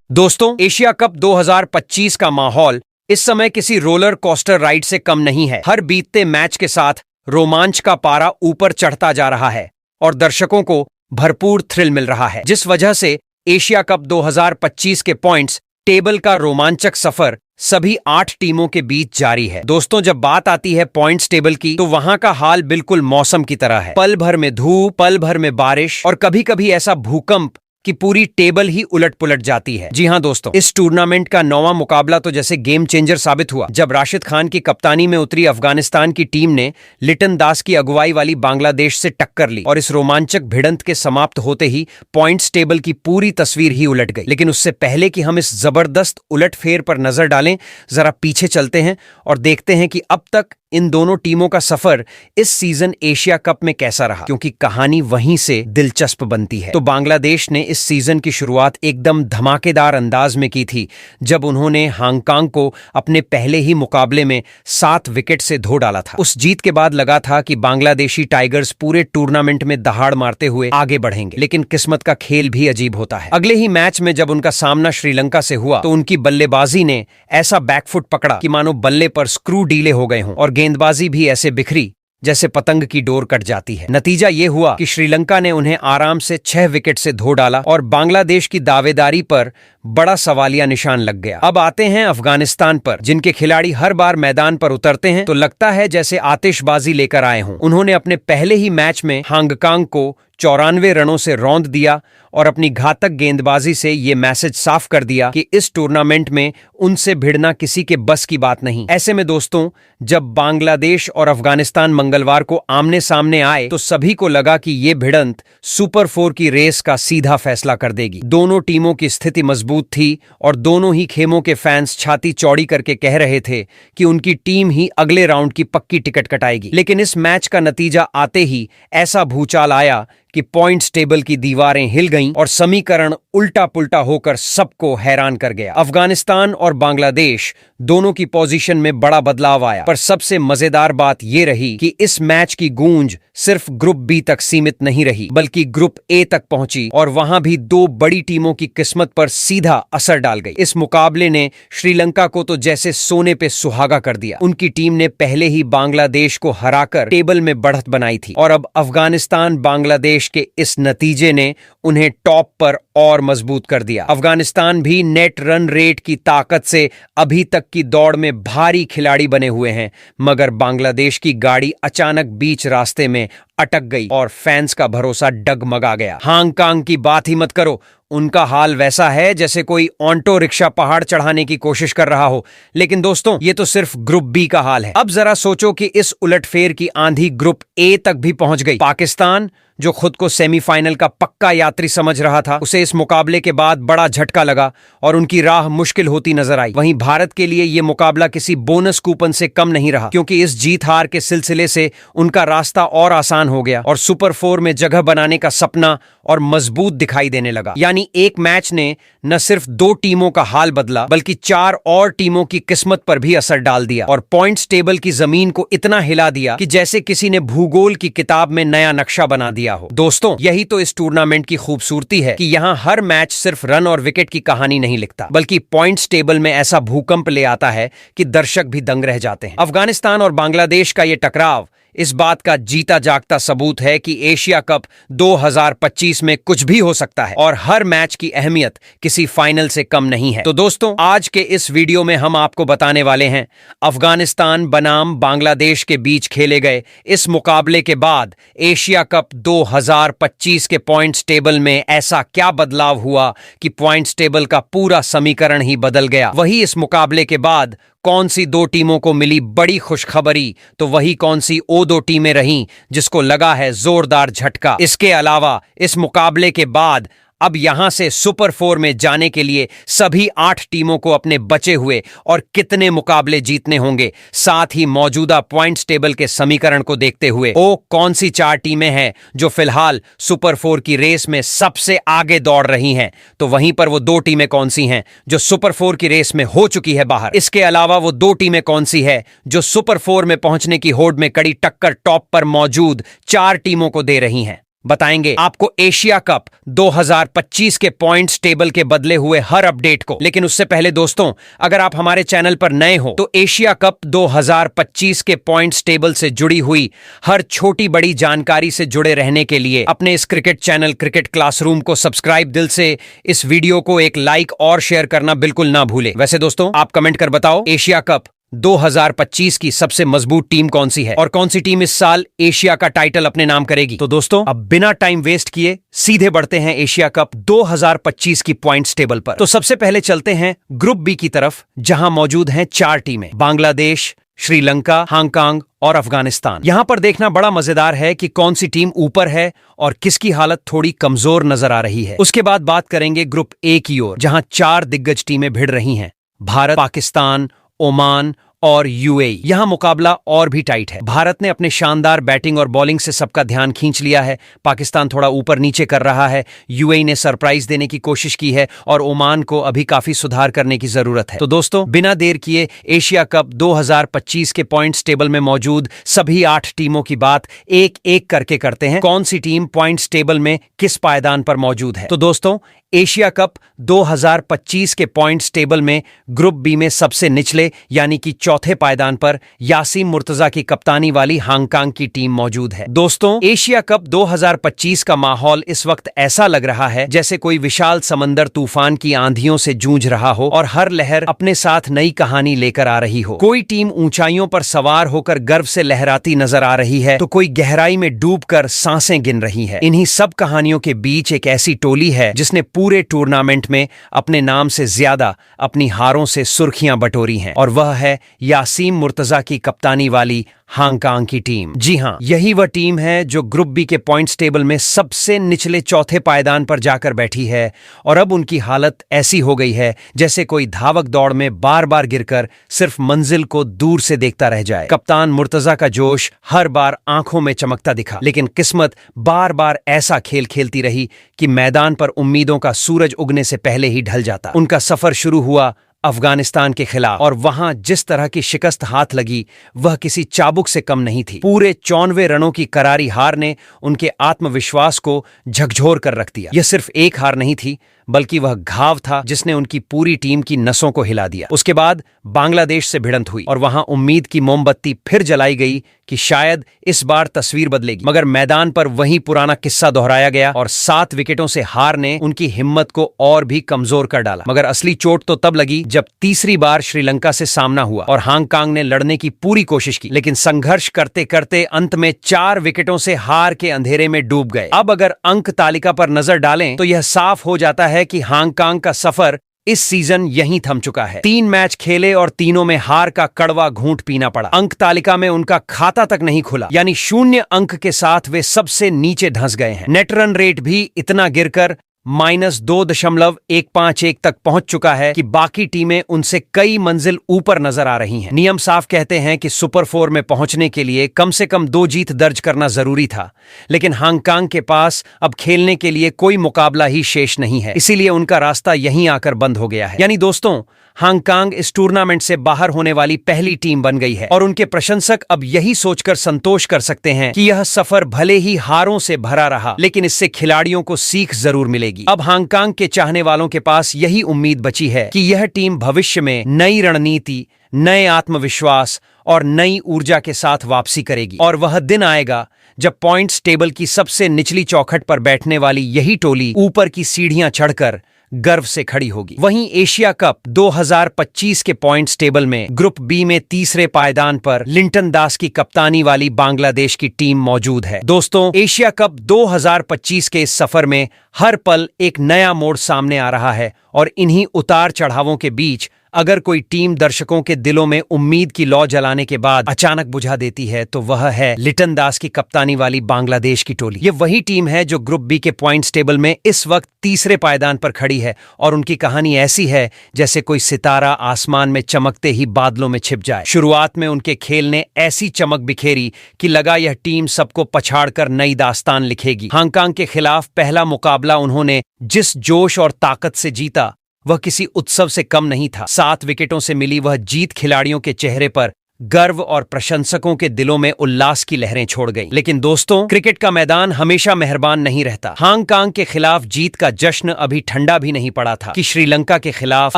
दोस्तों, Asia cup 2025 का माहौल इस समय किसी रोलर कोस्टर राइड से कम नहीं है। हर बीतते मैच के साथ रोमांच का पारा ऊपर चढ़ता जा रहा है और दर्शकों को भरपूर थ्रिल मिल रहा है, जिस वजह से एशिया कप 2025 के पॉइंट्स टेबल का रोमांचक सफर सभी 8 टीमों के बीच जारी है। दोस्तों, जब बात आती है पॉइंट्स टेबल की, तो वहां का हाल बिल्कुल मौसम की तरह है। पल भर में धूप, पल भर में बारिश और कभी कभी ऐसा भूकंप कि पूरी टेबल ही उलट पुलट जाती है। जी हां दोस्तों, इस टूर्नामेंट का 9वां मुकाबला तो जैसे गेम चेंजर साबित हुआ, जब राशिद खान की कप्तानी में उतरी अफगानिस्तान की टीम ने लिटन दास की अगुवाई वाली बांग्लादेश से टक्कर ली और इस रोमांचक भिड़ंत के समाप्त होते ही पॉइंट्स टेबल की पूरी तस्वीर ही उलट गई। लेकिन उससे पहले कि हम इस जबरदस्त उलटफेर पर नजर डालें, जरा पीछे चलते हैं और देखते हैं कि अब तक इन दोनों टीमों का सफर इस सीजन एशिया कप में कैसा रहा, क्योंकि कहानी वहीं से दिलचस्प बनती है। तो बांग्लादेश ने इस सीजन की शुरुआत एकदम धमाकेदार अंदाज में की थी, जब उन्होंने हांगकांग को अपने पहले ही मुकाबले में 7 विकेट से धो डाला था। उस जीत के बाद लगा था कि बांग्लादेशी टाइगर्स पूरे टूर्नामेंट में दहाड़ मारते हुए आगे बढ़ेंगे, लेकिन किस्मत का खेल भी अजीब होता है। अगले ही मैच में जब उनका सामना श्रीलंका से हुआ, तो उनकी बल्लेबाजी ने ऐसा बैकफुट पकड़ा कि मानो बल्ले पर स्क्रू ढीले हो गए हों और गेंदबाजी भी ऐसे बिखरी जैसे पतंग की डोर कट जाती है। नतीजा ये हुआ कि श्रीलंका ने उन्हें आराम से 6 विकेट से धो डाला और बांग्लादेश की दावेदारी पर बड़ा सवालिया निशान लग गया। अब आते हैं अफगानिस्तान पर, जिनके खिलाड़ी हर बार मैदान पर उतरते हैं तो लगता है जैसे आतिशबाजी लेकर आए हों। उन्होंने अपने पहले ही मैच में हांगकांग को 94 रनों से रौंद दिया और अपनी घातक गेंदबाजी से ये मैसेज साफ कर दिया कि इस टूर्नामेंट में उनसे भिड़ना किसी के बस की बात नहीं। ऐसे में दोस्तों, जब बांग्लादेश और अफगानिस्तान मंगलवार को आमने सामने आए तो सभी को लगा कि ये भिड़ंत सुपर 4 की रेस का सीधा फैसला कर देगी। दोनों टीमों की स्थिति मजबूत थी और दोनों ही खेमों के फैंस छाती चौड़ी करके कह रहे थे कि उनकी टीम ही अगले राउंड की पक्की टिकट कटाएगी। लेकिन इस मैच का नतीजा आते ही ऐसा भूचाल आया कि पॉइंट्स टेबल की दीवारें हिल गईं और समीकरण उल्टा पुल्टा होकर सबको हैरान कर गया। अफगानिस्तान और बांग्लादेश दोनों की पोजीशन में बड़ा बदलाव आया, पर सबसे मजेदार बात यह रही कि इस मैच की गूंज सिर्फ ग्रुप बी तक सीमित नहीं रही, बल्कि ग्रुप ए तक पहुंची और वहां भी 2 बड़ी टीमों की किस्मत पर सीधा असर डाल गई। इस मुकाबले ने श्रीलंका को तो जैसे सोने पे सुहागा कर दिया। उनकी टीम ने पहले ही बांग्लादेश को हराकर टेबल में बढ़त बनाई थी और अब अफगानिस्तान बांग्लादेश के इस नतीजे ने उन्हें टॉप पर और मजबूत कर दिया। अफगानिस्तान भी नेट रन रेट की ताकत से अभी तक की दौड़ में भारी खिलाड़ी बने हुए हैं, मगर बांग्लादेश की गाड़ी अचानक बीच रास्ते में अटक गई और फैंस का भरोसा डगमगा गया। हांगकांग की बात ही मत करो, उनका हाल वैसा है जैसे कोई ऑटो रिक्शा पहाड़ चढ़ाने की कोशिश कर रहा हो। लेकिन दोस्तों, ये तो सिर्फ ग्रुप बी का हाल है। अब जरा सोचो कि इस उलटफेर की आंधी ग्रुप ए तक भी पहुंच गई। पाकिस्तान, जो खुद को सेमीफाइनल का पक्का यात्री समझ रहा था, उसे इस मुकाबले के बाद बड़ा झटका लगा और उनकी राह मुश्किल होती नजर आई। वहीं भारत के लिए यह मुकाबला किसी बोनस कूपन से कम नहीं रहा, क्योंकि इस जीत हार के सिलसिले से उनका रास्ता और आसान हो गया और सुपर 4 में जगह बनाने का सपना और मजबूत दिखाई देने लगा। यानी एक मैच ने न सिर्फ 2 टीमों का हाल बदला, बल्कि 4 और टीमों की किस्मत पर भी असर डाल दिया और पॉइंट्स टेबल की जमीन को इतना हिला दिया कि जैसे किसी ने भूगोल की किताब में नया नक्शा बना दिया हो। दोस्तों, यही तो इस टूर्नामेंट की खूबसूरती है कि यहाँ हर मैच सिर्फ रन और विकेट की कहानी नहीं लिखता, बल्कि पॉइंट्स टेबल में ऐसा भूकंप ले आता है कि दर्शक भी दंग रह जाते हैं। अफगानिस्तान और बांग्लादेश का ये टकराव इस बात का जीता जागता सबूत है कि एशिया कप 2025 में कुछ भी हो सकता है और हर मैच की अहमियत किसी फाइनल से कम नहीं है। तो दोस्तों, आज के इस वीडियो में हम आपको बताने वाले हैं अफगानिस्तान बनाम बांग्लादेश के बीच खेले गए इस मुकाबले के बाद एशिया कप 2025 के पॉइंट्स टेबल में ऐसा क्या बदलाव हुआ कि पॉइंट्स टेबल का पूरा समीकरण ही बदल गया। वही इस मुकाबले के बाद कौन सी 2 टीमों को मिली बड़ी खुशखबरी, तो वही कौन सी वो 2 टीमें रहीं जिसको लगा है जोरदार झटका। इसके अलावा इस मुकाबले के बाद अब यहां से सुपर 4 में जाने के लिए सभी 8 टीमों को अपने बचे हुए और कितने मुकाबले जीतने होंगे, साथ ही मौजूदा पॉइंट्स टेबल के समीकरण को देखते हुए कौन सी 4 टीमें हैं जो फिलहाल सुपर 4 की रेस में सबसे आगे दौड़ रही हैं, तो वहीं पर वो 2 टीमें कौन सी हैं जो सुपर 4 की रेस में हो चुकी है बाहर। इसके अलावा वो 2 टीमें कौन सी है जो सुपर 4 में पहुंचने की होड़ में कड़ी टक्कर टॉप पर मौजूद 4 टीमों को दे रही हैं। बताएंगे आपको एशिया कप 2025 के पॉइंट्स टेबल के बदले हुए हर अपडेट को। लेकिन उससे पहले दोस्तों, अगर आप हमारे चैनल पर नए हो तो एशिया कप 2025 के पॉइंट्स टेबल से जुड़ी हुई हर छोटी बड़ी जानकारी से जुड़े रहने के लिए अपने इस क्रिकेट चैनल क्रिकेट क्लासरूम को सब्सक्राइब दिल से, इस वीडियो को एक लाइक और शेयर करना बिल्कुल ना भूले। वैसे दोस्तों, आप कमेंट कर बताओ एशिया कप 2025 की सबसे मजबूत टीम कौन सी है और कौन सी टीम इस साल एशिया का टाइटल अपने नाम करेगी। तो दोस्तों, अब बिना टाइम वेस्ट किए सीधे बढ़ते हैं एशिया कप 2025 की पॉइंट्स टेबल पर। तो सबसे पहले चलते हैं ग्रुप बी की तरफ, जहां मौजूद हैं 4 टीमें, बांग्लादेश, श्रीलंका, हांगकांग और अफगानिस्तान। यहां पर देखना बड़ा मजेदार है कि कौन सी टीम ऊपर है और किसकी हालत थोड़ी कमजोर नजर आ रही है। उसके बाद बात करेंगे ग्रुप ए की ओर, जहां 4 दिग्गज टीमें भिड़ रही हैं, भारत, पाकिस्तान, ओमान और यूएई। यहां मुकाबला और भी टाइट है। भारत ने अपने शानदार बैटिंग और बॉलिंग से सबका ध्यान खींच लिया है, पाकिस्तान थोड़ा ऊपर नीचे कर रहा है, यूएई ने सरप्राइज देने की कोशिश की है और ओमान को अभी काफी सुधार करने की जरूरत है। तो दोस्तों, बिना देर किए एशिया कप 2025 के पॉइंट्स टेबल में मौजूद सभी 8 टीमों की बात एक एक करके करते हैं। कौन सी टीम पॉइंट्स टेबल में किस पायदान पर मौजूद है। तो दोस्तों, एशिया कप 2025 के पॉइंट्स टेबल में ग्रुप बी में सबसे निचले यानी कि चौथे पायदान पर यासीन मुर्तजा की कप्तानी वाली हांगकांग की टीम मौजूद है। दोस्तों, एशिया कप 2025 का माहौल इस वक्त ऐसा लग रहा है जैसे कोई विशाल समंदर तूफान की आंधियों से जूझ रहा हो और हर लहर अपने साथ नई कहानी लेकर आ रही हो। कोई टीम ऊंचाइयों पर सवार होकर गर्व से लहराती नजर आ रही है तो कोई गहराई में डूबकर सांसें गिन रही है। इन्हीं सब कहानियों के बीच एक ऐसी टोली है जिसने पूरे टूर्नामेंट में अपने नाम से ज्यादा अपनी हारों से सुर्खियां बटोरी हैं और वह है यासीन मुर्तजा की कप्तानी वाली हांगकांग की टीम। जी हां, यही वह टीम है जो ग्रुप बी के पॉइंट्स टेबल में सबसे निचले चौथे पायदान पर जाकर बैठी है और अब उनकी हालत ऐसी हो गई है जैसे कोई धावक दौड़ में बार बार गिरकर सिर्फ मंजिल को दूर से देखता रह जाए। कप्तान मुर्तजा का जोश हर बार आंखों में चमकता दिखा, लेकिन किस्मत बार बार ऐसा खेल खेलती रही कि मैदान पर उम्मीदों का सूरज उगने से पहले ही ढल जाता। उनका सफर शुरू हुआ अफगानिस्तान के खिलाफ और वहां जिस तरह की शिकस्त हाथ लगी वह किसी चाबुक से कम नहीं थी। पूरे 94 रनों की करारी हार ने उनके आत्मविश्वास को झकझोर कर रख दिया। यह सिर्फ एक हार नहीं थी बल्कि वह घाव था जिसने उनकी पूरी टीम की नसों को हिला दिया। उसके बाद बांग्लादेश से भिड़ंत हुई और वहां उम्मीद की मोमबत्ती फिर जलाई गई कि शायद इस बार तस्वीर बदलेगी, मगर मैदान पर वही पुराना किस्सा दोहराया गया और 7 विकेटों से हार ने उनकी हिम्मत को और भी कमजोर कर डाला। मगर असली चोट तो तब लगी जब तीसरी बार श्रीलंका से सामना हुआ और हांगकांग ने लड़ने की पूरी कोशिश की, लेकिन संघर्ष करते करते अंत में 4 विकेटों से हार के अंधेरे में डूब गए। अब अगर अंक तालिका पर नजर डालें तो यह साफ हो जाता है कि हांगकांग का सफर इस सीजन यहीं थम चुका है। 3 मैच खेले और तीनों में हार का कड़वा घूंट पीना पड़ा। अंक तालिका में उनका खाता तक नहीं खुला, यानी 0 अंक के साथ वे सबसे नीचे धंस गए हैं। नेट रन रेट भी इतना गिरकर -2.151 तक पहुंच चुका है कि बाकी टीमें उनसे कई मंजिल ऊपर नजर आ रही हैं। नियम साफ कहते हैं कि सुपर 4 में पहुंचने के लिए कम से कम 2 जीत दर्ज करना जरूरी था, लेकिन हांगकांग के पास अब खेलने के लिए कोई मुकाबला ही शेष नहीं है, इसीलिए उनका रास्ता यहीं आकर बंद हो गया है। यानी दोस्तों, हांगकांग इस टूर्नामेंट से बाहर होने वाली पहली टीम बन गई है और उनके प्रशंसक अब यही सोचकर संतोष कर सकते हैं कि यह सफर भले ही हारों से भरा रहा, लेकिन इससे खिलाड़ियों को सीख जरूर मिलेगी। अब हांगकांग के चाहने वालों के पास यही उम्मीद बची है कि यह टीम भविष्य में नई रणनीति, नए आत्मविश्वास और नई ऊर्जा के साथ वापसी करेगी और वह दिन आएगा जब पॉइंट्स टेबल की सबसे निचली चौखट पर बैठने वाली यही टोली ऊपर की सीढ़ियां चढ़कर गर्व से खड़ी होगी। वहीं एशिया कप 2025 के पॉइंट्स टेबल में ग्रुप बी में तीसरे पायदान पर लिंटन दास की कप्तानी वाली बांग्लादेश की टीम मौजूद है। दोस्तों, एशिया कप 2025 के इस सफर में हर पल एक नया मोड़ सामने आ रहा है और इन्हीं उतार चढ़ावों के बीच अगर कोई टीम दर्शकों के दिलों में उम्मीद की लौ जलाने के बाद अचानक बुझा देती है तो वह है लिटन दास की कप्तानी वाली बांग्लादेश की टोली। ये वही टीम है जो ग्रुप बी के पॉइंट्स टेबल में इस वक्त तीसरे पायदान पर खड़ी है और उनकी कहानी ऐसी है जैसे कोई सितारा आसमान में चमकते ही बादलों में छिप जाए। शुरुआत में उनके खेल ने ऐसी चमक बिखेरी कि लगा यह टीम सबको पछाड़कर नई दास्तान लिखेगी। हांगकांग के खिलाफ पहला मुकाबला उन्होंने जिस जोश और ताकत से जीता वह किसी उत्सव से कम नहीं था। 7 विकेटों से मिली वह जीत खिलाड़ियों के चेहरे पर गर्व और प्रशंसकों के दिलों में उल्लास की लहरें छोड़ गईं। लेकिन दोस्तों, क्रिकेट का मैदान हमेशा मेहरबान नहीं रहता। हांगकांग के खिलाफ जीत का जश्न अभी ठंडा भी नहीं पड़ा था कि श्रीलंका के खिलाफ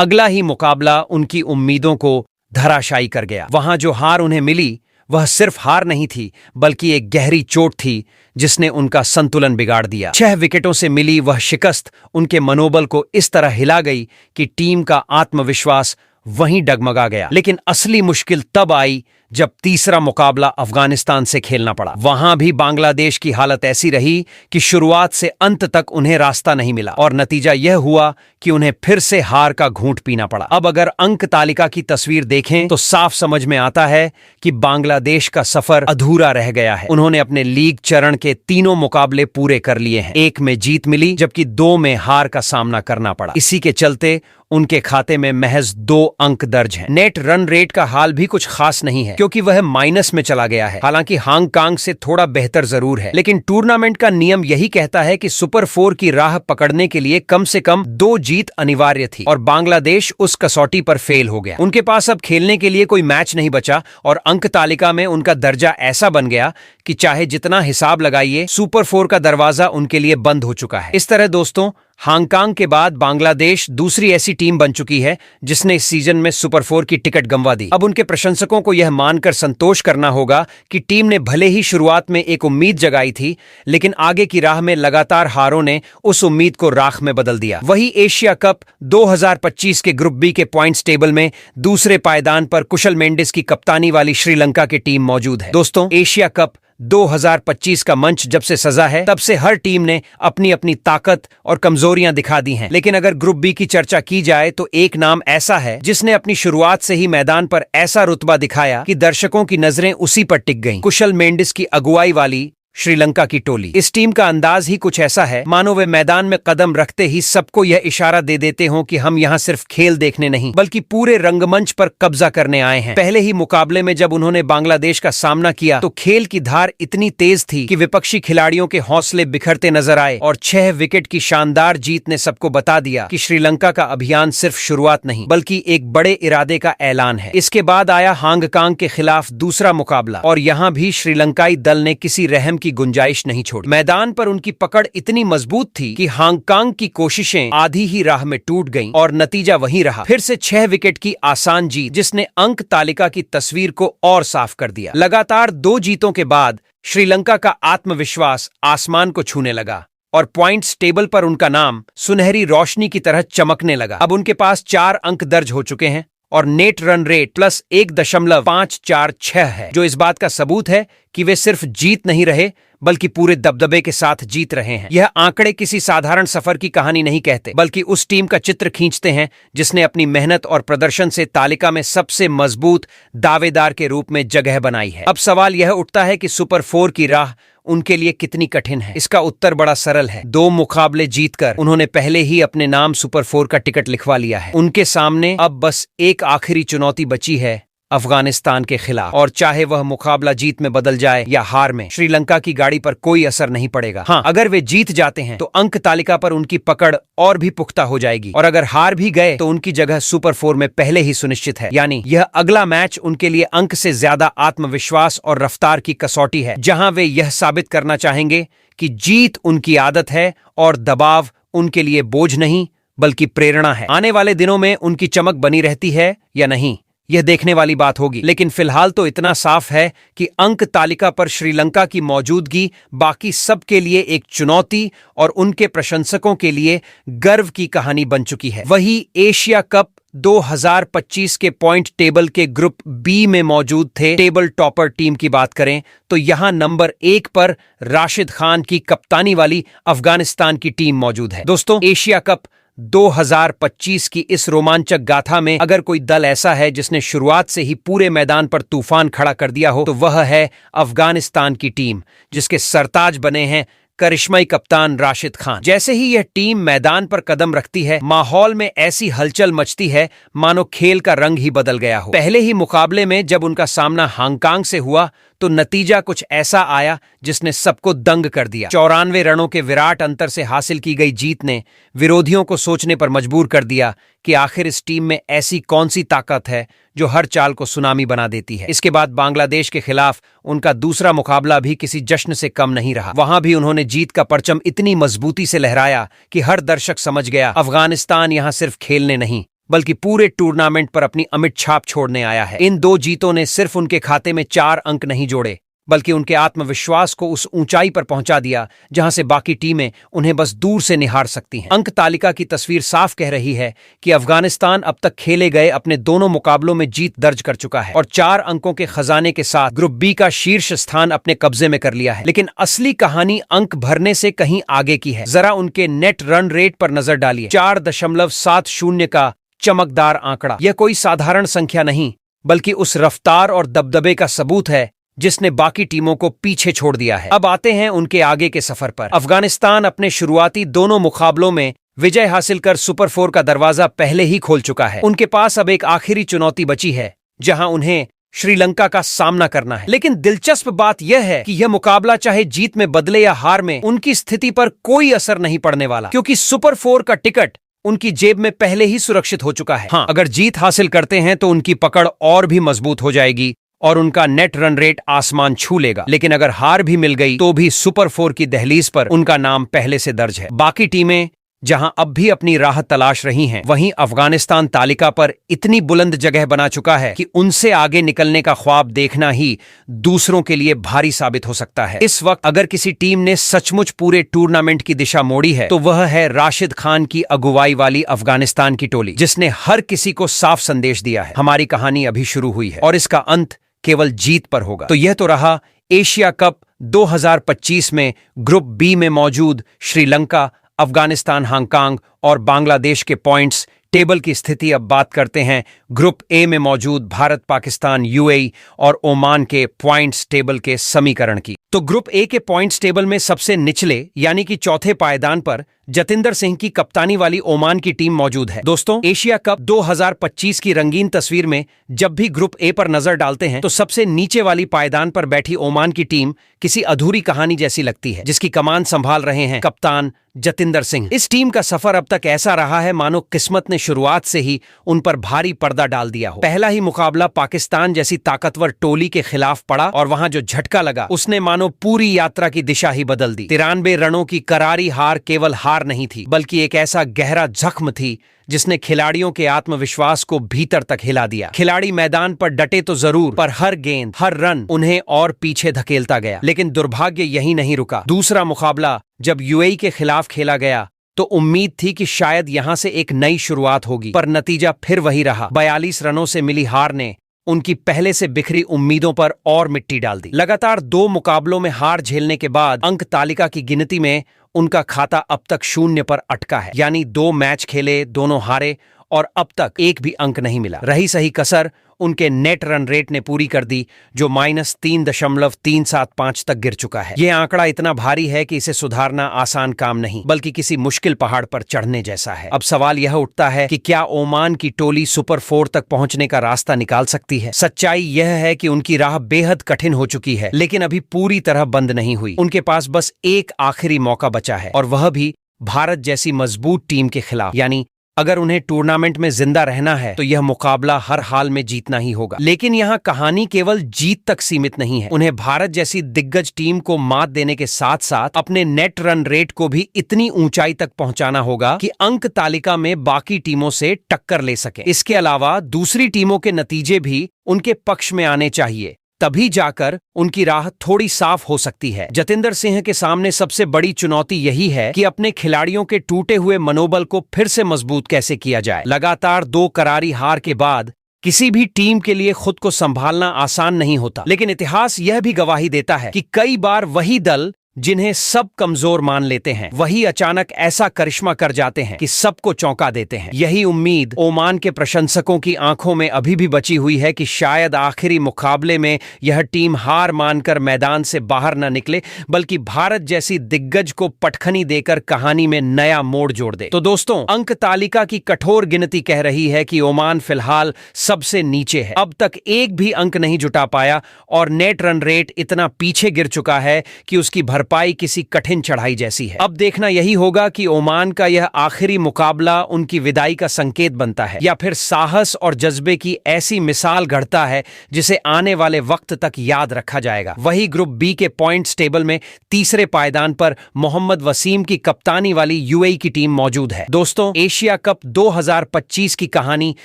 अगला ही मुकाबला उनकी उम्मीदों को धराशायी कर गया। वहां जो हार उन्हें मिली वह सिर्फ हार नहीं थी, बल्कि एक गहरी चोट थी जिसने उनका संतुलन बिगाड़ दिया। 6 विकेटों से मिली वह शिकस्त उनके मनोबल को इस तरह हिला गई कि टीम का आत्मविश्वास वहीं डगमगा गया। लेकिन असली मुश्किल तब आई जब तीसरा मुकाबला अफगानिस्तान से खेलना पड़ा। वहां भी बांग्लादेश की हालत ऐसी रही कि शुरुआत से अंत तक उन्हें रास्ता नहीं मिला और नतीजा यह हुआ कि उन्हें फिर से हार का घूंट पीना पड़ा। अब अगर अंक तालिका की तस्वीर देखें तो साफ समझ में आता है कि बांग्लादेश का सफर अधूरा रह गया है। उन्होंने अपने लीग चरण के तीनों मुकाबले पूरे कर लिए हैं। एक में जीत मिली जबकि 2 में हार का सामना करना पड़ा। इसी के चलते उनके खाते में महज 2 अंक दर्ज हैं। नेट रन रेट का हाल भी कुछ खास नहीं है क्योंकि वह माइनस में चला गया है। हालांकि हांगकांग से थोड़ा बेहतर जरूर है, लेकिन टूर्नामेंट का नियम यही कहता है कि सुपर 4 की राह पकड़ने के लिए कम से कम 2 जीत अनिवार्य थी और बांग्लादेश उस कसौटी पर फेल हो गया। उनके पास अब खेलने के लिए कोई मैच नहीं बचा और अंक तालिका में उनका दर्जा ऐसा बन गया कि चाहे जितना हिसाब लगाइए, सुपर 4 का दरवाजा उनके लिए बंद हो चुका है। इस तरह दोस्तों, हांगकांग के बाद बांग्लादेश दूसरी ऐसी टीम बन चुकी है जिसने इस सीजन में सुपर 4 की टिकट गंवा दी। अब उनके प्रशंसकों को यह मानकर संतोष करना होगा कि टीम ने भले ही शुरुआत में एक उम्मीद जगाई थी, लेकिन आगे की राह में लगातार हारों ने उस उम्मीद को राख में बदल दिया। वही एशिया कप 2025 के ग्रुप बी के पॉइंट्स टेबल में दूसरे पायदान पर कुशल मेंडिस की कप्तानी वाली श्रीलंका की टीम मौजूद है। दोस्तों, एशिया कप 2025 का मंच जब से सजा है तब से हर टीम ने अपनी अपनी ताकत और कमजोरियां दिखा दी हैं। लेकिन अगर ग्रुप बी की चर्चा की जाए तो एक नाम ऐसा है जिसने अपनी शुरुआत से ही मैदान पर ऐसा रुतबा दिखाया कि दर्शकों की नजरें उसी पर टिक गईं। कुशल मेंडिस की अगुवाई वाली श्रीलंका की टोली। इस टीम का अंदाज ही कुछ ऐसा है मानो वे मैदान में कदम रखते ही सबको यह इशारा दे देते हों कि हम यहाँ सिर्फ खेल देखने नहीं बल्कि पूरे रंगमंच पर कब्जा करने आए हैं। पहले ही मुकाबले में जब उन्होंने बांग्लादेश का सामना किया तो खेल की धार इतनी तेज थी कि विपक्षी खिलाड़ियों के हौसले बिखरते नजर आए और 6 विकेट की शानदार जीत ने सबको बता दिया कि श्रीलंका का अभियान सिर्फ शुरुआत नहीं बल्कि एक बड़े इरादे का ऐलान है। इसके बाद आया हांगकांग के खिलाफ दूसरा मुकाबला और यहाँ भी श्रीलंकाई दल ने किसी रहम की गुंजाइश नहीं छोड़ी। मैदान पर उनकी पकड़ इतनी मजबूत थी कि हांगकांग की कोशिशें आधी ही राह में टूट गईं और नतीजा वही रहा। फिर से 6 विकेट की आसान जीत जिसने अंक तालिका की तस्वीर को और साफ कर दिया। लगातार 2 जीतों के बाद श्रीलंका का आत्मविश्वास आसमान को छूने लगा और पॉइंट्स टेबल पर उनका नाम सुनहरी रोशनी की तरह चमकने लगा। अब उनके पास 4 अंक दर्ज हो चुके हैं और नेट रन रेट प्लस 1.546 है, जो इस बात का सबूत है कि वे सिर्फ जीत नहीं रहे बल्कि पूरे दबदबे के साथ जीत रहे हैं। यह आंकड़े किसी साधारण सफर की कहानी नहीं कहते बल्कि उस टीम का चित्र खींचते हैं जिसने अपनी मेहनत और प्रदर्शन से तालिका में सबसे मजबूत दावेदार के रूप में जगह बनाई है। अब सवाल यह उठता है कि सुपर 4 की राह उनके लिए कितनी कठिन है। इसका उत्तर बड़ा सरल है। 2 मुकाबले जीतकर उन्होंने पहले ही अपने नाम सुपर 4 का टिकट लिखवा लिया है। उनके सामने अब बस एक आखिरी चुनौती बची है, अफगानिस्तान के खिलाफ, और चाहे वह मुकाबला जीत में बदल जाए या हार में, श्रीलंका की गाड़ी पर कोई असर नहीं पड़ेगा। हाँ, अगर वे जीत जाते हैं तो अंक तालिका पर उनकी पकड़ और भी पुख्ता हो जाएगी और अगर हार भी गए तो उनकी जगह सुपर 4 में पहले ही सुनिश्चित है। यानी यह अगला मैच उनके लिए अंक से ज्यादा आत्मविश्वास और रफ्तार की कसौटी है, जहां वे यह साबित करना चाहेंगे कि जीत उनकी आदत है और दबाव उनके लिए बोझ नहीं बल्कि प्रेरणा है। आने वाले दिनों में उनकी चमक बनी रहती है या नहीं, यह देखने वाली बात होगी। लेकिन फिलहाल तो इतना साफ है कि अंक तालिका पर श्रीलंका की मौजूदगी बाकी सबके लिए एक चुनौती और उनके प्रशंसकों के लिए गर्व की कहानी बन चुकी है। वही एशिया कप 2025 के पॉइंट टेबल के ग्रुप बी में मौजूद थे टेबल टॉपर टीम की बात करें तो यहां नंबर 1 पर राशिद खान की कप्तानी वाली अफगानिस्तान की टीम मौजूद है। दोस्तों, एशिया कप 2025 की इस रोमांचक गाथा में अगर कोई दल ऐसा है जिसने शुरुआत से ही पूरे मैदान पर तूफान खड़ा कर दिया हो तो वह है अफगानिस्तान की टीम, जिसके सरताज बने हैं करिश्माई कप्तान राशिद खान। जैसे ही यह टीम मैदान पर कदम रखती है, माहौल में ऐसी हलचल मचती है मानो खेल का रंग ही बदल गया हो। पहले ही मुकाबले में जब उनका सामना हांगकांग से हुआ तो नतीजा कुछ ऐसा आया जिसने सबको दंग कर दिया। 94 रनों के विराट अंतर से हासिल की गई जीत ने विरोधियों को सोचने पर मजबूर कर दिया कि आखिर इस टीम में ऐसी कौन सी ताकत है जो हर चाल को सुनामी बना देती है। इसके बाद बांग्लादेश के खिलाफ उनका दूसरा मुकाबला भी किसी जश्न से कम नहीं रहा। वहां भी उन्होंने जीत का परचम इतनी मजबूती से लहराया कि हर दर्शक समझ गया अफगानिस्तान यहां सिर्फ खेलने नहीं बल्कि पूरे टूर्नामेंट पर अपनी अमिट छाप छोड़ने आया है। इन 2 जीतों ने सिर्फ उनके खाते में 4 अंक नहीं जोड़े बल्कि उनके आत्मविश्वास को उस ऊंचाई पर पहुंचा दिया जहां से बाकी टीमें उन्हें बस दूर से निहार सकती हैं। अंक तालिका की तस्वीर साफ कह रही है कि अफगानिस्तान अब तक खेले गए अपने दोनों मुकाबलों में जीत दर्ज कर चुका है और 4 अंकों के खजाने के साथ ग्रुप बी का शीर्ष स्थान अपने कब्जे में कर लिया है। लेकिन असली कहानी अंक भरने से कहीं आगे की है। जरा उनके नेट रन रेट पर नजर डालिए। 4.70 का चमकदार आंकड़ा। यह कोई साधारण संख्या नहीं बल्कि उस रफ्तार और दबदबे का सबूत है जिसने बाकी टीमों को पीछे छोड़ दिया है। अब आते हैं उनके आगे के सफर पर। अफगानिस्तान अपने शुरुआती दोनों मुकाबलों में विजय हासिल कर सुपर 4 का दरवाजा पहले ही खोल चुका है। उनके पास अब एक आखिरी चुनौती बची है जहां उन्हें श्रीलंका का सामना करना है। लेकिन दिलचस्प बात यह है कि यह मुकाबला चाहे जीत में बदले या हार में उनकी स्थिति पर कोई असर नहीं पड़ने वाला, क्योंकि सुपर 4 का टिकट उनकी जेब में पहले ही सुरक्षित हो चुका है। हाँ, अगर जीत हासिल करते हैं तो उनकी पकड़ और भी मजबूत हो जाएगी और उनका नेट रन रेट आसमान छू लेगा। लेकिन अगर हार भी मिल गई तो भी सुपर 4 की दहलीज पर उनका नाम पहले से दर्ज है। बाकी टीमें जहां अब भी अपनी राह तलाश रही हैं, वहीं अफगानिस्तान तालिका पर इतनी बुलंद जगह बना चुका है कि उनसे आगे निकलने का ख्वाब देखना ही दूसरों के लिए भारी साबित हो सकता है। इस वक्त अगर किसी टीम ने सचमुच पूरे टूर्नामेंट की दिशा मोड़ी है तो वह है राशिद खान की अगुवाई वाली अफगानिस्तान की टोली, जिसने हर किसी को साफ संदेश दिया है हमारी कहानी अभी शुरू हुई है और इसका अंत केवल जीत पर होगा। तो यह तो रहा एशिया कप 2025 में ग्रुप बी में मौजूद श्रीलंका, अफगानिस्तान, हांगकांग और बांग्लादेश के पॉइंट्स टेबल की स्थिति। अब बात करते हैं ग्रुप ए में मौजूद भारत, पाकिस्तान, यूएई और ओमान के पॉइंट्स टेबल के समीकरण की। तो ग्रुप ए के पॉइंट्स टेबल में सबसे निचले यानी कि चौथे पायदान पर जतिंदर सिंह की कप्तानी वाली ओमान की टीम मौजूद है। दोस्तों, एशिया कप 2025 की रंगीन तस्वीर में जब भी ग्रुप ए पर नजर डालते हैं तो सबसे नीचे वाली पायदान पर बैठी ओमान की टीम किसी अधूरी कहानी जैसी लगती है, जिसकी कमान संभाल रहे हैं कप्तान जतिंदर सिंह। इस टीम का सफर अब तक ऐसा रहा है मानो किस्मत ने शुरुआत से ही उन पर भारी पर्दा डाल दिया हो। पहला ही मुकाबला पाकिस्तान जैसी ताकतवर टोली के खिलाफ पड़ा और वहां जो झटका लगा उसने मानो पूरी यात्रा की दिशा ही बदल दी। 93 रनों की करारी हार केवल हार नहीं थी बल्कि एक ऐसा गहरा जख्म थी जिसने खिलाड़ियों के आत्मविश्वास को भीतर तक हिला दिया। खिलाड़ी मैदान पर डटे तो जरूर, पर हर गेंद, हर रन उन्हें और पीछे धकेलता गया। लेकिन दुर्भाग्य यही नहीं रुका। दूसरा मुकाबला जब यूएई के खिलाफ खेला गया तो उम्मीद थी कि शायद यहां से एक नई शुरुआत होगी, पर नतीजा फिर वही रहा। 42 रनों से मिली हार ने उनकी पहले से बिखरी उम्मीदों पर और मिट्टी डाल दी। लगातार 2 मुकाबलों में हार झेलने के बाद अंक तालिका की गिनती में उनका खाता अब तक 0 पर अटका है, यानी 2 मैच खेले, दोनों हारे और अब तक एक भी अंक नहीं मिला। रही सही कसर उनके नेट रन रेट ने पूरी कर दी, जो -3.375 तक गिर चुका है। यह आंकड़ा इतना भारी है कि इसे सुधारना आसान काम नहीं बल्कि किसी मुश्किल पहाड़ पर चढ़ने जैसा है। अब सवाल यह उठता है कि क्या ओमान की टोली सुपर 4 तक पहुंचने का रास्ता निकाल सकती है? सच्चाई यह है कि उनकी राह बेहद कठिन हो चुकी है, लेकिन अभी पूरी तरह बंद नहीं हुई। उनके पास बस एक आखिरी मौका बचा है और वह भी भारत जैसी मजबूत टीम के खिलाफ। यानी अगर उन्हें टूर्नामेंट में जिंदा रहना है तो यह मुकाबला हर हाल में जीतना ही होगा। लेकिन यहाँ कहानी केवल जीत तक सीमित नहीं है। उन्हें भारत जैसी दिग्गज टीम को मात देने के साथ साथ अपने नेट रन रेट को भी इतनी ऊंचाई तक पहुंचाना होगा कि अंक तालिका में बाकी टीमों से टक्कर ले सके। इसके अलावा दूसरी टीमों के नतीजे भी उनके पक्ष में आने चाहिए, तभी जाकर उनकी राह थोड़ी साफ हो सकती है। जतिंदर सिंह के सामने सबसे बड़ी चुनौती यही है कि अपने खिलाड़ियों के टूटे हुए मनोबल को फिर से मजबूत कैसे किया जाए। लगातार 2 करारी हार के बाद किसी भी टीम के लिए खुद को संभालना आसान नहीं होता, लेकिन इतिहास यह भी गवाही देता है कि कई बार वही दल जिन्हें सब कमजोर मान लेते हैं, वही अचानक ऐसा करिश्मा कर जाते हैं कि सबको चौंका देते हैं। यही उम्मीद ओमान के प्रशंसकों की आंखों में अभी भी बची हुई है कि शायद आखिरी मुकाबले में यह टीम हार मानकर मैदान से बाहर न निकले, बल्कि भारत जैसी दिग्गज को पटखनी देकर कहानी में नया मोड़ जोड़ दे। तो दोस्तों, अंक तालिका की कठोर गिनती कह रही है कि ओमान फिलहाल सबसे नीचे है, अब तक एक भी अंक नहीं जुटा पाया और नेट रन रेट इतना पीछे गिर चुका है कि उसकी भरपाई किसी कठिन चढ़ाई जैसी है। अब देखना यही होगा कि ओमान का यह आखिरी मुकाबला उनकी विदाई का संकेत बनता है या फिर साहस और जज्बे की ऐसी मिसाल गढ़ता है जिसे आने वाले वक्त तक याद रखा जाएगा। वही ग्रुप बी के पॉइंट्स टेबल में तीसरे पायदान पर मोहम्मद वसीम की कप्तानी वाली यूएई की टीम मौजूद है। दोस्तों, एशिया कप 2025 की कहानी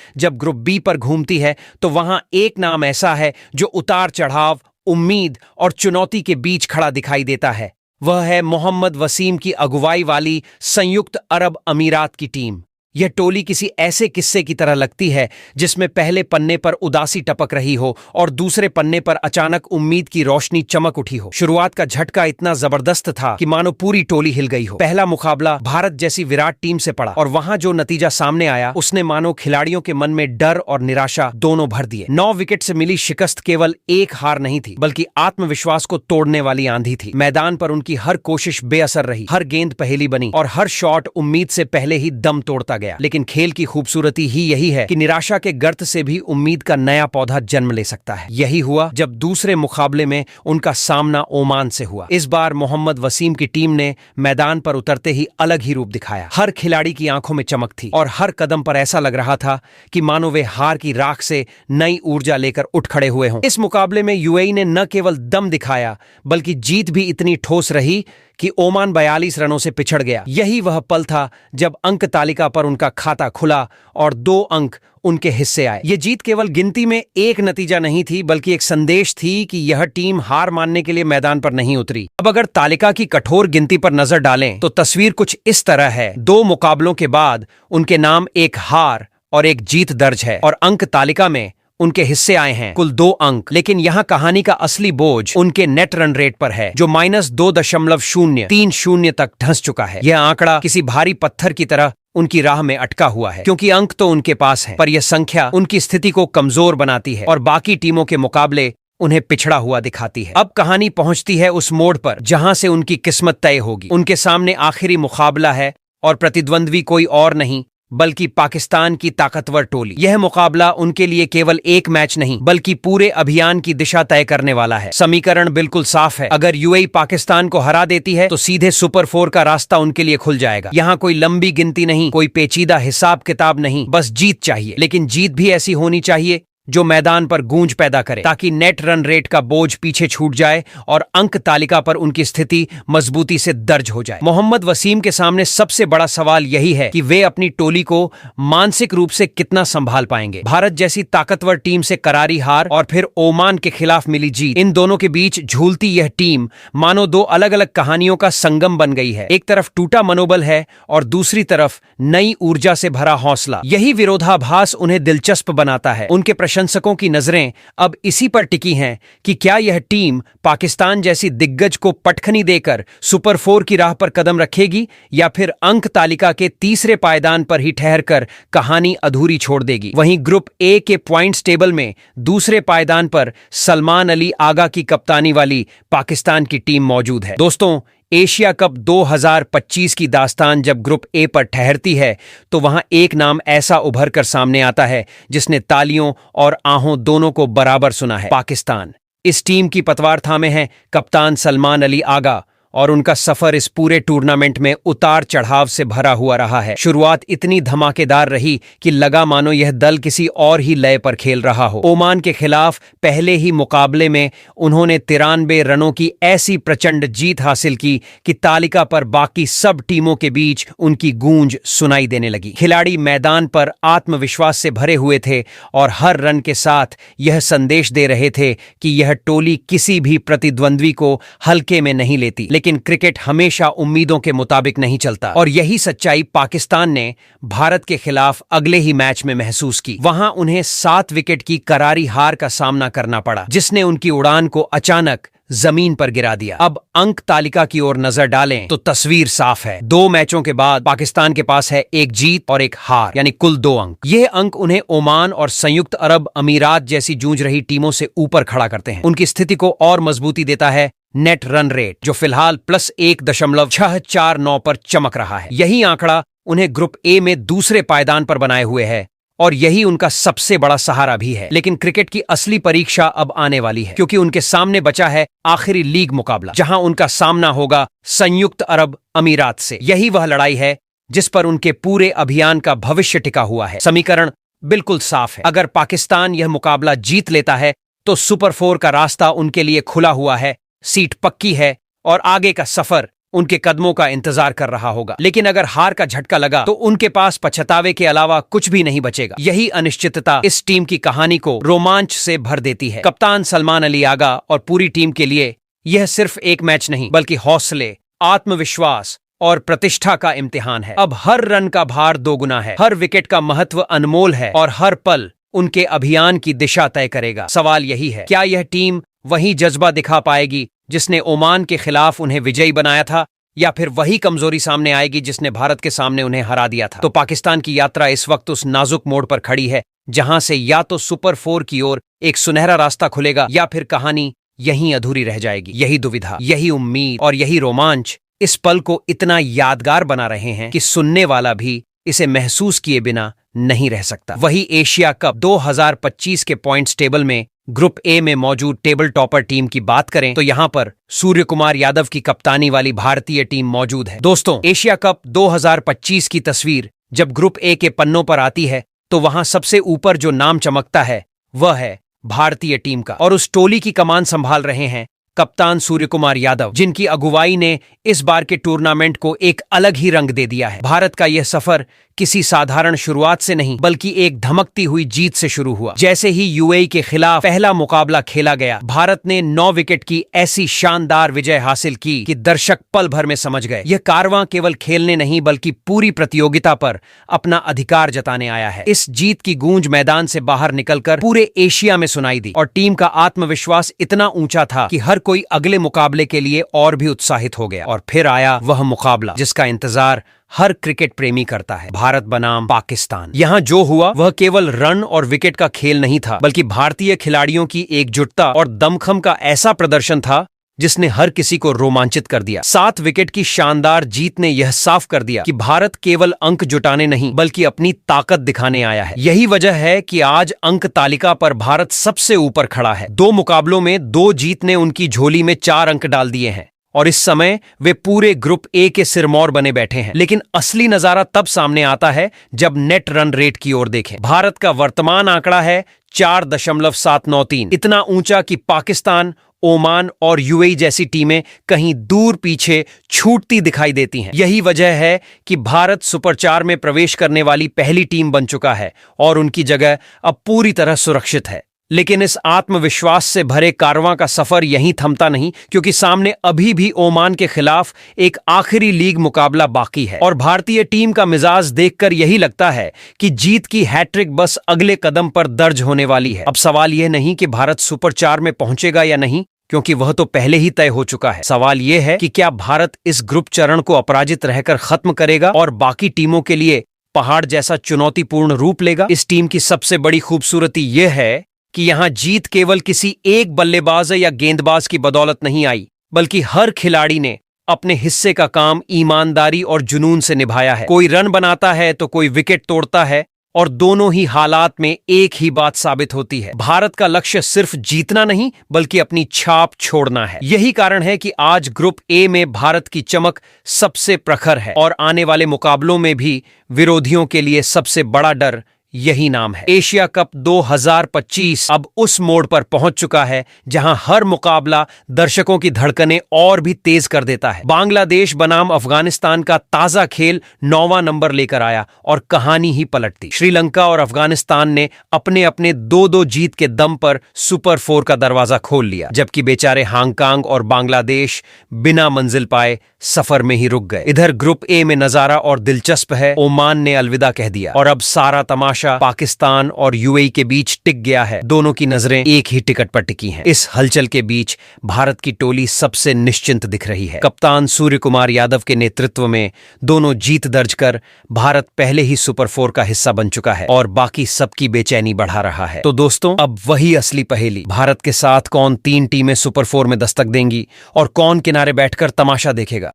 जब ग्रुप बी पर घूमती है तो वहां एक नाम ऐसा है जो उतार चढ़ाव, उम्मीद और चुनौती के बीच खड़ा दिखाई देता है। वह है मोहम्मद वसीम की अगुवाई वाली संयुक्त अरब अमीरात की टीम। यह टोली किसी ऐसे किस्से की तरह लगती है जिसमें पहले पन्ने पर उदासी टपक रही हो और दूसरे पन्ने पर अचानक उम्मीद की रोशनी चमक उठी हो। शुरुआत का झटका इतना जबरदस्त था कि मानो पूरी टोली हिल गई हो। पहला मुकाबला भारत जैसी विराट टीम से पड़ा और वहां जो नतीजा सामने आया उसने मानो खिलाड़ियों के मन में डर और निराशा दोनों भर दिए। 9 विकेट से मिली शिकस्त केवल एक हार नहीं थी, बल्कि आत्मविश्वास को तोड़ने वाली आंधी थी। मैदान पर उनकी हर कोशिश बेअसर रही, हर गेंद पहेली बनी और हर शॉट उम्मीद से पहले ही दम तोड़ता गया। लेकिन खेल की खूबसूरती ही यही है कि निराशा के गर्त से भी उम्मीद का नया पौधा जन्म ले सकता है। यही हुआ जब दूसरे मुकाबले में उनका सामना ओमान से हुआ। इस बार मोहम्मद वसीम की टीम ने मैदान पर उतरते ही अलग ही रूप दिखाया। हर खिलाड़ी की आंखों में चमक थी और हर कदम पर ऐसा लग रहा था कि मानो वे हार की राख से नई ऊर्जा लेकर उठ खड़े हुए हों। इस मुकाबले में यूएई ने न केवल दम दिखाया बल्कि जीत भी इतनी ठोस रही कि ओमान 42 रनों से पिछड़ गया। यही वह पल था जब अंक तालिका पर उनका खाता खुला और 2 अंक उनके हिस्से आए। ये जीत केवल गिनती में एक नतीजा नहीं थी, बल्कि एक संदेश थी कि यह टीम हार मानने के लिए मैदान पर नहीं उतरी। अब अगर तालिका की कठोर गिनती पर नजर डालें तो तस्वीर कुछ इस तरह है। 2 मुकाबलों के बाद उनके नाम एक हार और एक जीत दर्ज है और अंक तालिका में उनके हिस्से आए हैं कुल 2 अंक। लेकिन यहाँ कहानी का असली बोझ उनके नेट रन रेट पर है जो -2.030 तक धंस चुका है। यह आंकड़ा किसी भारी पत्थर की तरह उनकी राह में अटका हुआ है, क्योंकि अंक तो उनके पास हैं, पर यह संख्या उनकी स्थिति को कमजोर बनाती है और बाकी टीमों के मुकाबले उन्हें पिछड़ा हुआ दिखाती है। अब कहानी पहुंचती है उस मोड़ पर जहां से उनकी किस्मत तय होगी। उनके सामने आखिरी मुकाबला है और प्रतिद्वंद्वी कोई और नहीं बल्कि पाकिस्तान की ताकतवर टोली। यह मुकाबला उनके लिए केवल एक मैच नहीं बल्कि पूरे अभियान की दिशा तय करने वाला है। समीकरण बिल्कुल साफ है, अगर यूएई पाकिस्तान को हरा देती है तो सीधे सुपर 4 का रास्ता उनके लिए खुल जाएगा। यहाँ कोई लंबी गिनती नहीं, कोई पेचीदा हिसाब किताब नहीं, बस जीत चाहिए। लेकिन जीत भी ऐसी होनी चाहिए जो मैदान पर गूंज पैदा करे, ताकि नेट रन रेट का बोझ पीछे छूट जाए और अंक तालिका पर उनकी स्थिति मजबूती से दर्ज हो जाए। मोहम्मद वसीम के सामने सबसे बड़ा सवाल यही है कि वे अपनी टोली को मानसिक रूप से कितना संभाल पाएंगे। भारत जैसी ताकतवर टीम से करारी हार और फिर ओमान के खिलाफ मिली जीत, इन दोनों के बीच झूलती यह टीम मानो 2 अलग अलग कहानियों का संगम बन गई है। एक तरफ टूटा मनोबल है और दूसरी तरफ नई ऊर्जा से भरा हौसला। यही विरोधाभास उन्हें दिलचस्प बनाता है। उनके प्रशंसकों की नजरें अब इसी पर टिकी हैं कि क्या यह टीम पाकिस्तान जैसी दिग्गज को पटखनी देकर सुपर 4 की राह पर कदम रखेगी या फिर अंक तालिका के तीसरे पायदान पर ही ठहरकर कहानी अधूरी छोड़ देगी। वहीं ग्रुप ए के पॉइंट्स टेबल में दूसरे पायदान पर सलमान अली आगा की कप्तानी वाली पाकिस्तान की टीम मौजूद है। दोस्तों, एशिया कप 2025 की दास्तान जब ग्रुप ए पर ठहरती है तो वहां एक नाम ऐसा उभर कर सामने आता है जिसने तालियों और आहों दोनों को बराबर सुना है, पाकिस्तान। इस टीम की पतवार थामे हैं कप्तान सलमान अली आगा और उनका सफर इस पूरे टूर्नामेंट में उतार चढ़ाव से भरा हुआ रहा है। शुरुआत इतनी धमाकेदार रही कि लगा मानो यह दल किसी और ही लय पर खेल रहा हो। ओमान के खिलाफ पहले ही मुकाबले में उन्होंने 93 रनों की ऐसी प्रचंड जीत हासिल की कि तालिका पर बाकी सब टीमों के बीच उनकी गूंज सुनाई देने लगी। खिलाड़ी मैदान पर आत्मविश्वास से भरे हुए थे और हर रन के साथ यह संदेश दे रहे थे कि यह टोली किसी भी प्रतिद्वंद्वी को हल्के में नहीं लेती। लेकिन क्रिकेट हमेशा उम्मीदों के मुताबिक नहीं चलता और यही सच्चाई पाकिस्तान ने भारत के खिलाफ अगले ही मैच में महसूस की। वहां उन्हें 7 विकेट की करारी हार का सामना करना पड़ा, जिसने उनकी उड़ान को अचानक जमीन पर गिरा दिया। अब अंक तालिका की ओर नजर डालें तो तस्वीर साफ है। 2 मैचों के बाद पाकिस्तान के पास है 1 जीत और 1 हार, यानी कुल 2 अंक। यह अंक उन्हें ओमान और संयुक्त अरब अमीरात जैसी जूझ रही टीमों से ऊपर खड़ा करते हैं। उनकी स्थिति को और मजबूती देता है नेट रन रेट, जो फिलहाल +1.649 पर चमक रहा है। यही आंकड़ा उन्हें ग्रुप ए में दूसरे पायदान पर बनाए हुए है और यही उनका सबसे बड़ा सहारा भी है। लेकिन क्रिकेट की असली परीक्षा अब आने वाली है, क्योंकि उनके सामने बचा है आखिरी लीग मुकाबला, जहां उनका सामना होगा संयुक्त अरब अमीरात से। यही वह लड़ाई है जिस पर उनके पूरे अभियान का भविष्य टिका हुआ है। समीकरण बिल्कुल साफ है। अगर पाकिस्तान यह मुकाबला जीत लेता है तो सुपर 4 का रास्ता उनके लिए खुला हुआ है, सीट पक्की है और आगे का सफर उनके कदमों का इंतजार कर रहा होगा। लेकिन अगर हार का झटका लगा तो उनके पास पछतावे के अलावा कुछ भी नहीं बचेगा। यही अनिश्चितता इस टीम की कहानी को रोमांच से भर देती है। कप्तान सलमान अली आगा और पूरी टीम के लिए यह सिर्फ एक मैच नहीं, बल्कि हौसले, आत्मविश्वास और प्रतिष्ठा का इम्तिहान है। अब हर रन का भार दोगुना है, हर विकेट का महत्व अनमोल है और हर पल उनके अभियान की दिशा तय करेगा। सवाल यही है, क्या यह टीम वही जज्बा दिखा पाएगी जिसने ओमान के खिलाफ उन्हें विजयी बनाया था, या फिर वही कमजोरी सामने आएगी जिसने भारत के सामने उन्हें हरा दिया था? तो पाकिस्तान की यात्रा इस वक्त उस नाजुक मोड़ पर खड़ी है जहां से या तो सुपर 4 की ओर एक सुनहरा रास्ता खुलेगा या फिर कहानी यहीं अधूरी रह जाएगी। यही दुविधा, यही उम्मीद और यही रोमांच इस पल को इतना यादगार बना रहे हैं कि सुनने वाला भी इसे महसूस किए बिना नहीं रह सकता। वही एशिया कप 2025 के पॉइंट्स टेबल में ग्रुप ए में मौजूद टेबल टॉपर टीम की बात करें तो यहां पर सूर्य कुमार यादव की कप्तानी वाली भारतीय टीम मौजूद है। दोस्तों, एशिया कप 2025 की तस्वीर जब ग्रुप ए के पन्नों पर आती है तो वहां सबसे ऊपर जो नाम चमकता है वह है भारतीय टीम का, और उस टोली की कमान संभाल रहे हैं कप्तान सूर्य कुमार यादव, जिनकी अगुवाई ने इस बार के टूर्नामेंट को एक अलग ही रंग दे दिया है। भारत का यह सफर किसी साधारण शुरुआत से नहीं, बल्कि एक धमकती हुई जीत से शुरू हुआ। जैसे ही यूएई के खिलाफ पहला मुकाबला खेला गया, भारत ने 9 विकेट की ऐसी शानदार विजय हासिल की कि दर्शक पल भर में समझ गए यह कारवां केवल खेलने नहीं बल्कि पूरी प्रतियोगिता पर अपना अधिकार जताने आया है। इस जीत की गूंज मैदान से बाहर निकलकर पूरे एशिया में सुनाई दी और टीम का आत्मविश्वास इतना ऊंचा था कि हर कोई अगले मुकाबले के लिए और भी उत्साहित हो गया। और फिर आया वह मुकाबला जिसका इंतजार हर क्रिकेट प्रेमी करता है, भारत बनाम पाकिस्तान। यहाँ जो हुआ वह केवल रन और विकेट का खेल नहीं था, बल्कि भारतीय खिलाड़ियों की एकजुटता और दमखम का ऐसा प्रदर्शन था जिसने हर किसी को रोमांचित कर दिया। 7 विकेट की शानदार जीत ने यह साफ कर दिया कि भारत केवल अंक जुटाने नहीं बल्कि अपनी ताकत दिखाने आया है। यही वजह है कि आज अंक तालिका पर भारत सबसे ऊपर खड़ा है। 2 मुकाबलों में 2 जीत ने उनकी झोली में 4 अंक डाल दिए हैं और इस समय वे पूरे ग्रुप ए के सिरमौर बने बैठे हैं। लेकिन असली नजारा तब सामने आता है जब नेट रन रेट की ओर देखें। भारत का वर्तमान आंकड़ा है 4.793, इतना ऊंचा कि पाकिस्तान, ओमान और यूएई जैसी टीमें कहीं दूर पीछे छूटती दिखाई देती हैं। यही वजह है कि भारत सुपर 4 में प्रवेश करने वाली पहली टीम बन चुका है और उनकी जगह अब पूरी तरह सुरक्षित है। लेकिन इस आत्मविश्वास से भरे कारवां का सफर यहीं थमता नहीं, क्योंकि सामने अभी भी ओमान के खिलाफ एक आखिरी लीग मुकाबला बाकी है और भारतीय टीम का मिजाज देखकर यही लगता है कि जीत की हैट्रिक बस अगले कदम पर दर्ज होने वाली है। अब सवाल यह नहीं कि भारत सुपर 4 में पहुंचेगा या नहीं, क्योंकि वह तो पहले ही तय हो चुका है। सवाल यह है कि क्या भारत इस ग्रुप चरण को अपराजित रहकर खत्म करेगा और बाकी टीमों के लिए पहाड़ जैसा चुनौतीपूर्ण रूप लेगा। इस टीम की सबसे बड़ी खूबसूरती यह है कि यहां जीत केवल किसी एक बल्लेबाज या गेंदबाज की बदौलत नहीं आई, बल्कि हर खिलाड़ी ने अपने हिस्से का काम ईमानदारी और जुनून से निभाया है। कोई रन बनाता है तो कोई विकेट तोड़ता है और दोनों ही हालात में एक ही बात साबित होती है, भारत का लक्ष्य सिर्फ जीतना नहीं बल्कि अपनी छाप छोड़ना है। यही कारण है कि आज ग्रुप ए में भारत की चमक सबसे प्रखर है और आने वाले मुकाबलों में भी विरोधियों के लिए सबसे बड़ा डर यही नाम है। एशिया कप 2025 अब उस मोड़ पर पहुंच चुका है जहां हर मुकाबला दर्शकों की धड़कनें और भी तेज कर देता है। बांग्लादेश बनाम अफगानिस्तान का ताजा खेल 9वां नंबर लेकर आया और कहानी ही पलट दी। श्रीलंका और अफगानिस्तान ने अपने अपने 2-2 जीत के दम पर सुपर 4 का दरवाजा खोल लिया, जबकि बेचारे हांगकांग और बांग्लादेश बिना मंजिल पाए सफर में ही रुक गए। इधर ग्रुप ए में नजारा और दिलचस्प है। ओमान ने अलविदा कह दिया और अब सारा तमाशा तमाशा पाकिस्तान और यूएई के बीच टिक गया है। दोनों की नजरें एक ही टिकट पर टिकी हैं। इस हलचल के बीच भारत की टोली सबसे निश्चिंत दिख रही है। कप्तान सूर्य कुमार यादव के नेतृत्व में दोनों जीत दर्ज कर भारत पहले ही सुपर 4 का हिस्सा बन चुका है और बाकी सबकी बेचैनी बढ़ा रहा है। तो दोस्तों, अब वही असली पहेली, भारत के साथ कौन 3 टीमें सुपर 4 में दस्तक देंगी और कौन किनारे बैठकर तमाशा देखेगा।